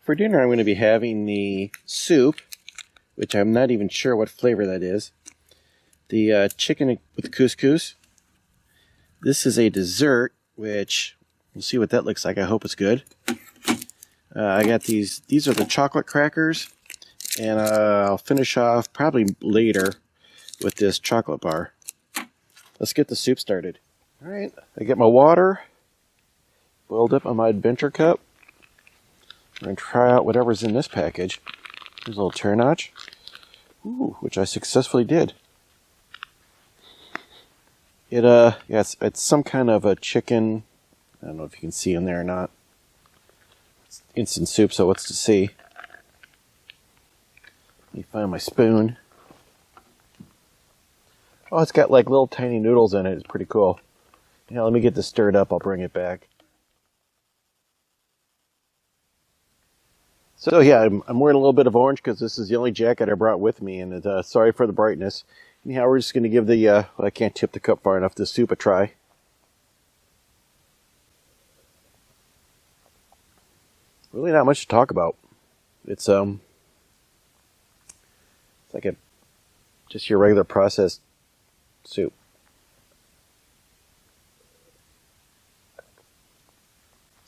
For dinner, I'm going to be having the soup, which I'm not even sure what flavor that is. The chicken with couscous. This is a dessert, which we'll see what that looks like. I hope it's good. I got these. These are the chocolate crackers, and I'll finish off probably later with this chocolate bar. Let's get the soup started. All right, I get my water boiled up on my adventure cup. I'm going to try out whatever's in this package. Here's a little turn notch. Ooh, which I successfully did. Yeah, it's some kind of a chicken. I don't know if you can see in there or not. It's instant soup, so what's to see? Let me find my spoon. Oh, it's got like little tiny noodles in it. It's pretty cool. Yeah, let me get this stirred up. I'll bring it back. So yeah, I'm wearing a little bit of orange because this is the only jacket I brought with me, and sorry for the brightness. Anyhow, we're just going to give the, well, I can't tip the cup far enough, the soup a try. Really not much to talk about. It's like just your regular processed soup.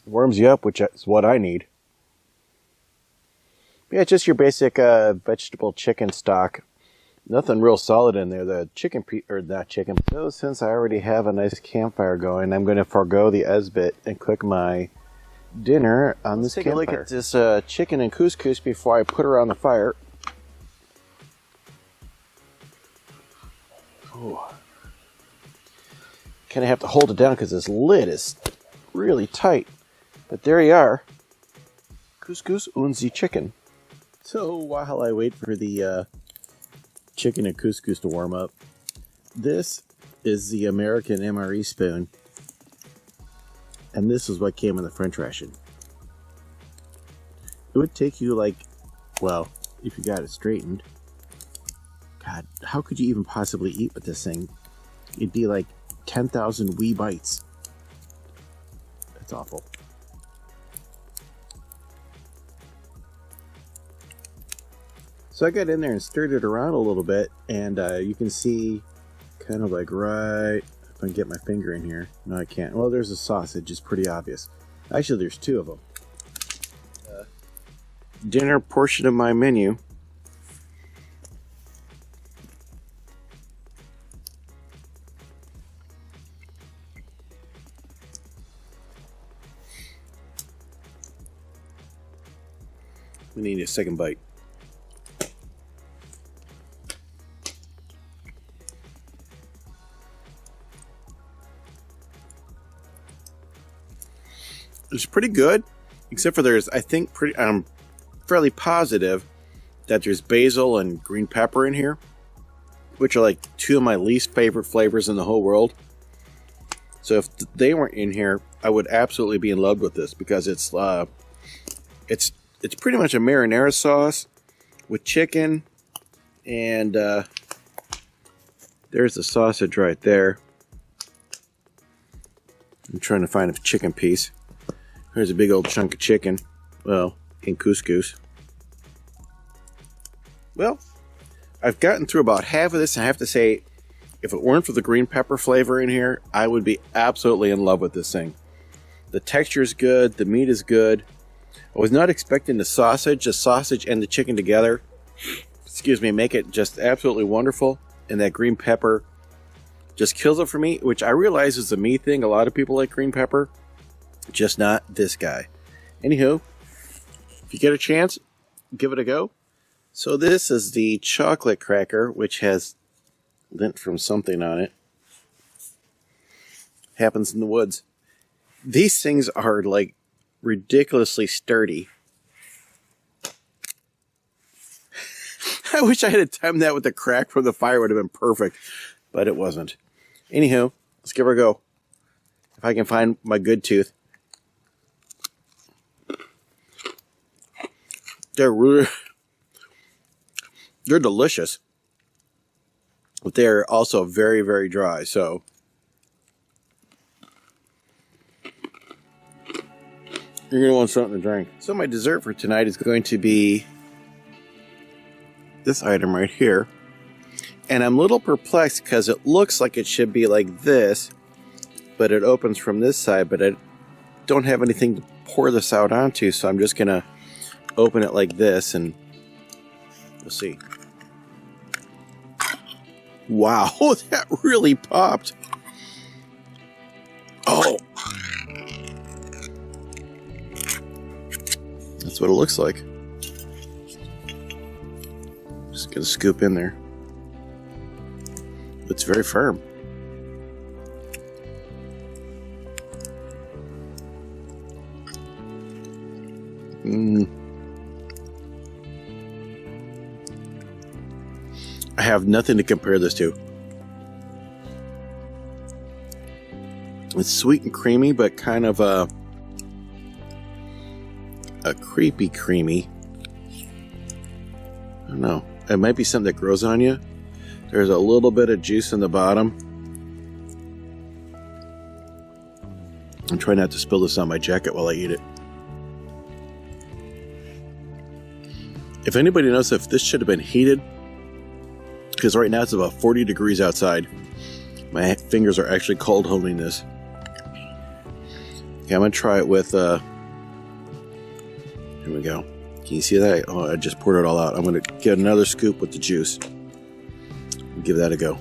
Warms you up, which is what I need. Yeah, just your basic vegetable chicken stock. Nothing real solid in there. The chicken, or not chicken. So since I already have a nice campfire going, I'm going to forego the Esbit and cook my dinner on this campfire. Let's take a look at this chicken and couscous before I put her on the fire. Oh. Kind of have to hold it down because this lid is really tight. But there you are. Couscous und the chicken. So while I wait for the chicken and couscous to warm up, this is the American MRE spoon, and this is what came in the French ration. It would take you like, well, if you got it straightened, God, how could you even possibly eat with this thing? It'd be like 10,000 wee bites. That's awful. So I got in there and stirred it around a little bit, and you can see kind of like right, if I can get my finger in here. No, I can't. Well, there's a sausage. It's pretty obvious. Actually, there's two of them. Dinner portion of my menu. We need a second bite. It's pretty good, except for there's, I think, I'm fairly positive that there's basil and green pepper in here, which are like two of my least favorite flavors in the whole world. So if they weren't in here, I would absolutely be in love with this because it's pretty much a marinara sauce with chicken, and there's the sausage right there. I'm trying to find a chicken piece. Here's a big old chunk of chicken, well, in couscous. Well, I've gotten through about half of this, and I have to say, if it weren't for the green pepper flavor in here, I would be absolutely in love with this thing. The texture is good, the meat is good. I was not expecting the sausage and the chicken together, excuse me, make it just absolutely wonderful, and that green pepper just kills it for me, which I realize is a me thing. A lot of people like green pepper. Just not this guy. Anywho, if you get a chance, give it a go. So this is the chocolate cracker, which has lint from something on it. Happens in the woods. These things are like ridiculously sturdy. I wish I had timed that with the crack from the fire. Would have been perfect, but it wasn't. Anywho, let's give her a go. If I can find my good tooth. They're delicious, but they're also very, very dry. So You're going to want something to drink. So my dessert for tonight is going to be this item right here. And I'm a little perplexed because it looks like it should be like this, but it opens from this side, but I don't have anything to pour this out onto, so I'm just going to open it like this and we'll see. Wow, that really popped. Oh. That's what it looks like. Just gonna scoop in there. It's very firm. I have nothing to compare this to. It's sweet and creamy, but kind of a creamy. I don't know. It might be something that grows on you. There's a little bit of juice in the bottom. I'm trying not to spill this on my jacket while I eat it. If anybody knows if this should have been heated, because right now it's about 40 degrees outside. My fingers are actually cold holding this. Okay, I'm going to try it with, here we go. Can you see that? Oh, I just poured it all out. I'm going to get another scoop with the juice. Give that a go.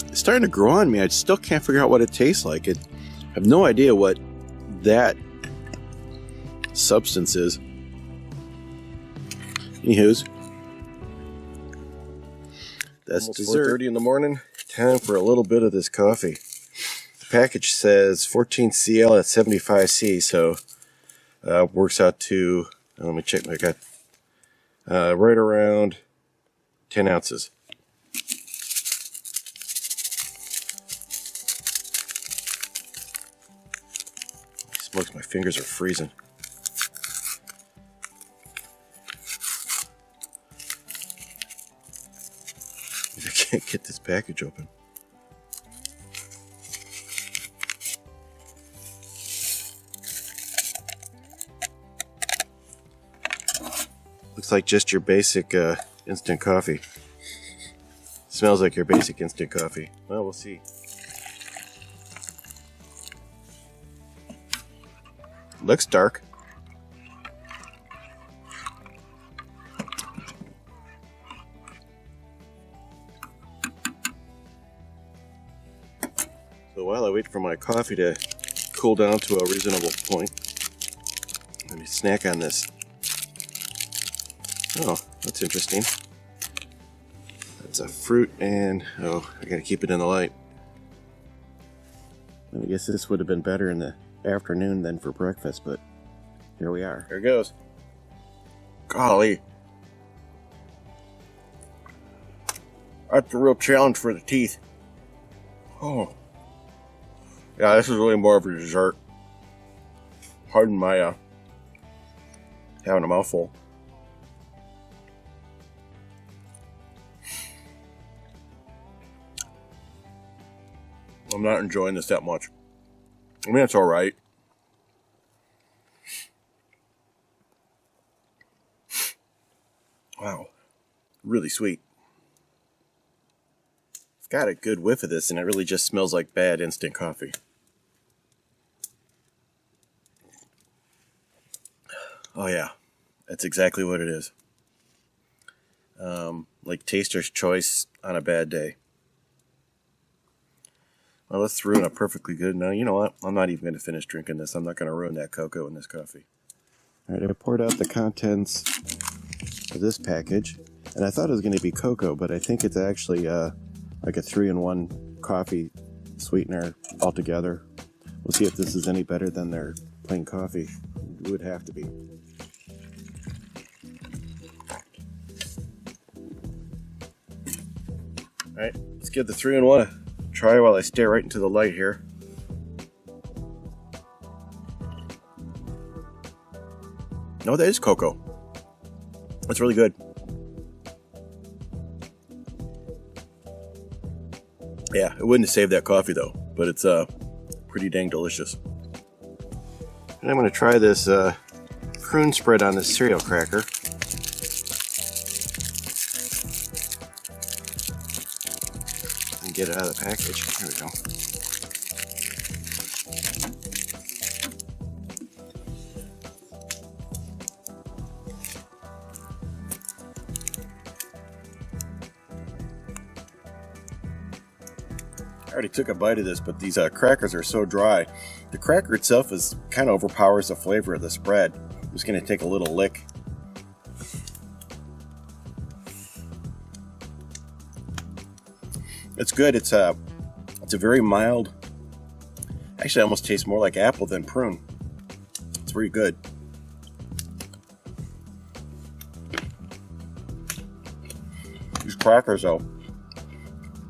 It's starting to grow on me. I still can't figure out what it tastes like. I have no idea what that substance is. Anywho's, that's dessert. 4:30 in the morning. Time for a little bit of this coffee. The package says 14 CL at 75 C, so works out to, let me check my gut, right around 10 ounces. Smokes, my fingers are freezing. I can't get this package open. Looks like just your basic instant coffee. Smells like your basic instant coffee. Well, we'll see. Looks dark. So while I wait for my coffee to cool down to a reasonable point, let me snack on this. Oh, that's interesting. That's a fruit and, oh, I gotta keep it in the light. I guess this would have been better in the afternoon than for breakfast, but here we are. There it goes. Golly. That's a real challenge for the teeth. Oh. Yeah, this is really more of a dessert. Pardon my having a mouthful. I'm not enjoying this that much. I mean, it's alright. Wow. Really sweet. It's got a good whiff of this, and it really just smells like bad instant coffee. Oh yeah, that's exactly what it is. Like Taster's Choice on a bad day. Well, let's ruin a perfectly good. No, you know what? I'm not even going to finish drinking this. I'm not going to ruin that cocoa in this coffee. All right, I poured out the contents of this package, and I thought it was going to be cocoa, but I think it's actually like a 3-in-1 coffee sweetener altogether. We'll see if this is any better than their plain coffee. It would have to be. All right, let's give the 3-in-1 a try while I stare right into the light here. No, that is cocoa. That's really good. Yeah, it wouldn't have saved that coffee though, but it's pretty dang delicious. And I'm going to try this prune spread on this cereal cracker. And get it out of the package. There we go. I already took a bite of this, but these crackers are so dry. The cracker itself is kind of overpowers the flavor of the spread. I'm just going to take a little lick. It's good. It's a very mild. Actually, it almost tastes more like apple than prune. It's very good. These crackers, though,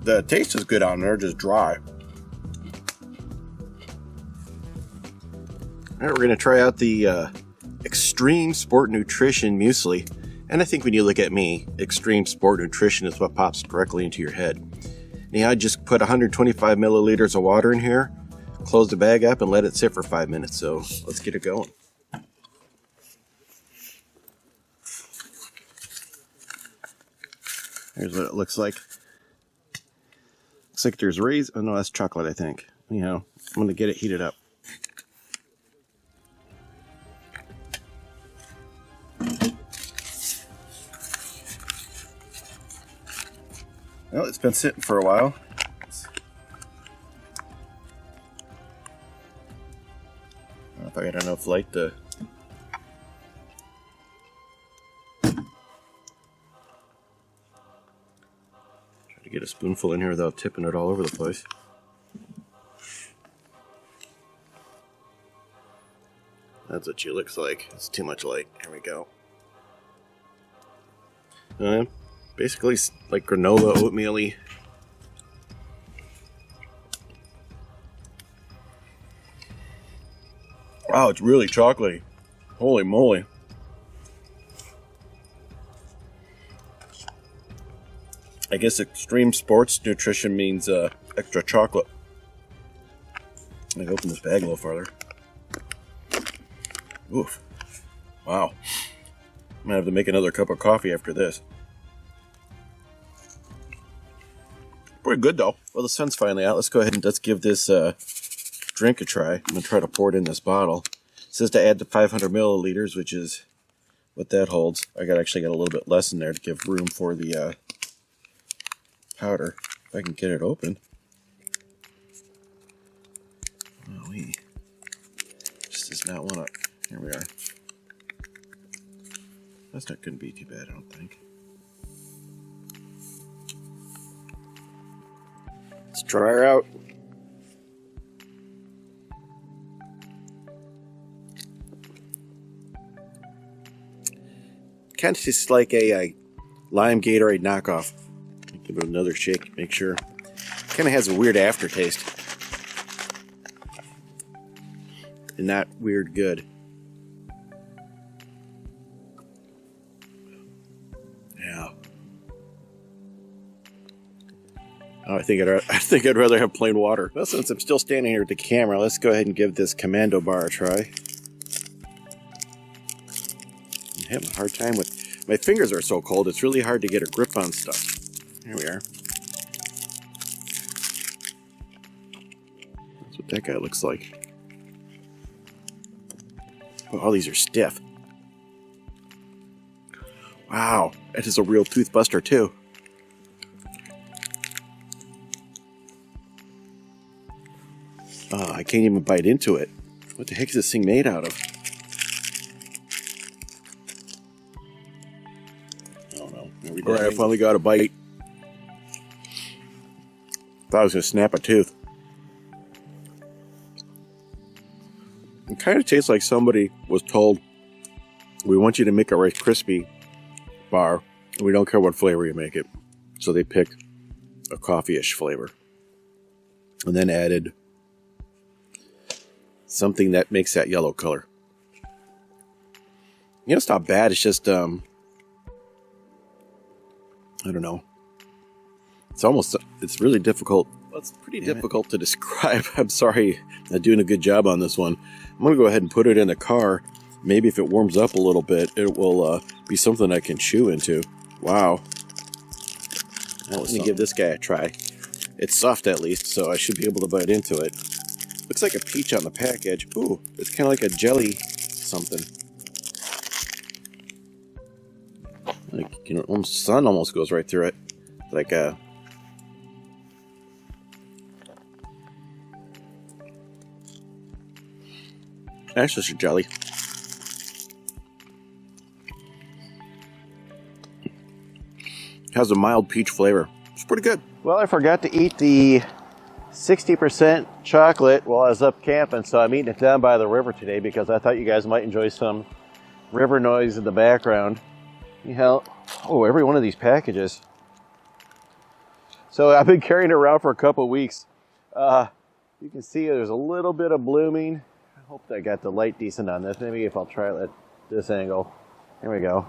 the taste is good on them. They're just dry. All right, we're going to try out the Extreme Sport Nutrition Muesli. And I think when you look at me, Extreme Sport Nutrition is what pops directly into your head. Now, I just put 125 milliliters of water in here, close the bag up, and let it sit for 5 minutes. So let's get it going. Here's what it looks like. Looks like there's raisins. Oh no, that's chocolate, I think. Anyhow, I'm going to get it heated up. Well, it's been sitting for a while. I don't know if I got enough light to... Try to get a spoonful in here without tipping it all over the place. That's what she looks like. It's too much light. Here we go. Basically like granola, oatmeal-y. Wow, it's really chocolatey. Holy moly. I guess extreme sports nutrition means extra chocolate. Let me open this bag a little farther. Oof. Wow. I'm gonna have to make another cup of coffee after this. Pretty good though. Well, the sun's finally out. Let's go ahead and let's give this drink a try. I'm gonna try to pour it in this bottle. It says to add to 500 milliliters, which is what that holds. I actually got a little bit less in there to give room for the powder. If I can get it open. Oh, just does not want to. Here we are. That's not going to be too bad, I don't think. Let's try her out. Kind of tastes like a lime Gatorade knockoff. Give it another shake, make sure. Kind of has a weird aftertaste. And not weird good. Yeah. Oh, I think I'd rather have plain water. Well, since I'm still standing here with the camera, let's go ahead and give this Commando bar a try. I'm having a hard time with... My fingers are so cold, it's really hard to get a grip on stuff. Here we are. That's what that guy looks like. Oh, all these are stiff. Wow, that is a real toothbuster too. I can't even bite into it. What the heck is this thing made out of? I don't know. Alright, I finally got a bite. Thought I was going to snap a tooth. It kind of tastes like somebody was told, we want you to make a Rice Krispie bar, and we don't care what flavor you make it. So they pick a coffee-ish flavor. And then added something that makes that yellow color. You know, it's not bad. It's just, I don't know. It's really difficult Well, it's pretty difficult to describe. I'm sorry, not doing a good job on this one. I'm going to go ahead and put it in the car. Maybe if it warms up a little bit, it will be something I can chew into. Wow. Let me give this guy a try. It's soft at least, so I should be able to bite into it. Looks like a peach on the package. Ooh, it's kind of like a jelly something. Like, you know, sun almost goes right through it. Like a... That's just a jelly. Has a mild peach flavor. It's pretty good. Well, I forgot to eat the 60% chocolate while I was up camping, so I'm eating it down by the river today because I thought you guys might enjoy some river noise in the background. Oh, every one of these packages. So I've been carrying it around for a couple of weeks. You can see there's a little bit of blooming. I hope I got the light decent on this. Maybe if I'll try it at this angle. There we go.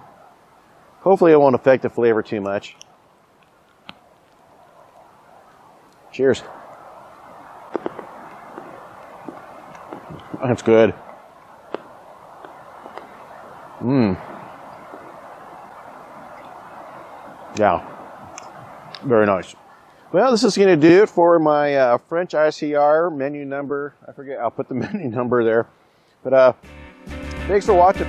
Hopefully it won't affect the flavor too much. Cheers. That's good. Yeah. Very nice. Well, this is going to do it for my French RCIR menu number. I forget, I'll put the menu number there. But thanks for watching.